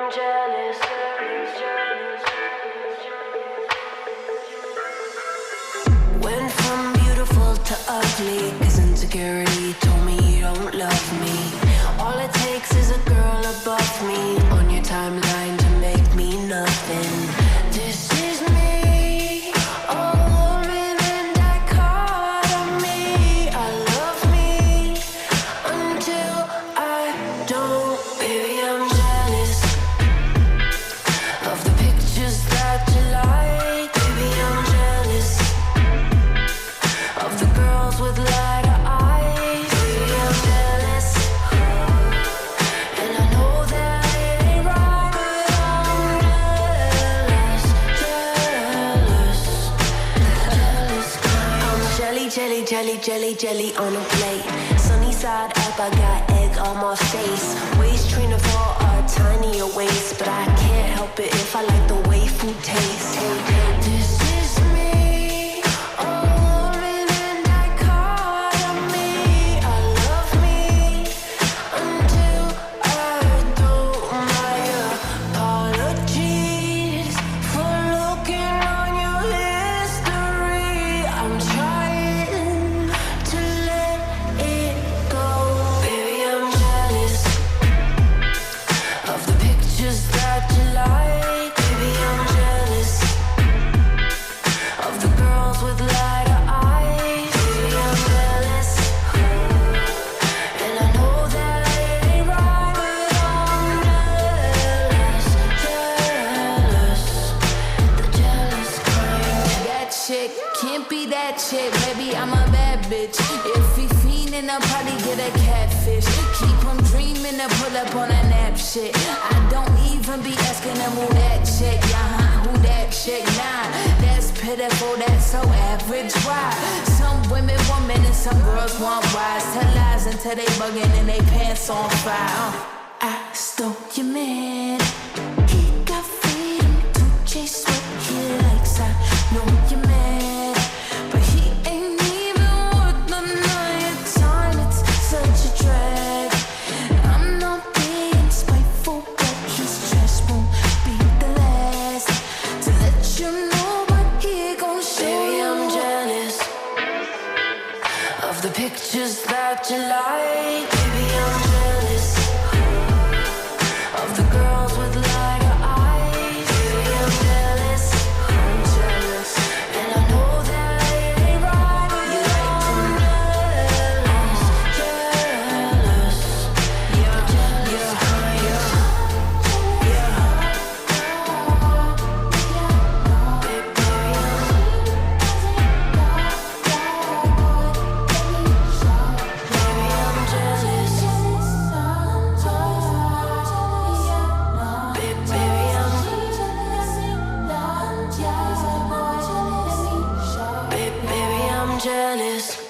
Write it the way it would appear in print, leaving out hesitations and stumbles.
I'm jealous. Went from beautiful to ugly, 'cause insecurity told me you don't love me. All it takes is a girl above me on your timeline to make me nothing. This is me, a woman and dichotomy. I love me until I don't. Baby, I'm jealous of the pictures that you like. Baby, I'm jealous of the girls with lighter eyes. Baby, I'm jealous, and I know that it ain't right, but I'm jealous, jealous, jealous kind. I'm jelly, jelly, jelly, jelly, jelly on a plate. Sunny side up, I got egg on my face. Waist trainer for a tinier waist, but I can't help it if I like the way food tastes. This is me, a woman and dichotomy. I love me until I don't. My apologies for looking on your history. I'm trying to let it go. Baby, I'm jealous of the pictures that you like. Baby, I'm jealous of the girls with lighter eyes. Baby, I'm jealous, and I know that it ain't right, but I'm jealous, jealous, the jealous kind. That chick can't be that chick, baby, I'm a bad bitch. If he fiendin', I'll probably get a catfish. Keep him dreamin' to pull up on a nap shit. I don't even be asking him who that chick, who that chick, nah. That's pitiful, that's so average, why? Some women want men and some girls want wise. Tell lies until they buggin' and they pants on fire. I stole your man. He got freedom to chase what he likes. I know you're mad, but he ain't even worth none of your time. It's such a drag. I'm not being spiteful, but his trash won't be the last to let you know what he gon' show. Baby, I'm jealous of the pictures that you like. Baby, I'm jealous of the girls with lighter eyes. Baby, I'm jealous, and I know that it ain't right, but you like I'm jealous, jealous, yeah, jealous kind, yeah. Baby, I'm jealous.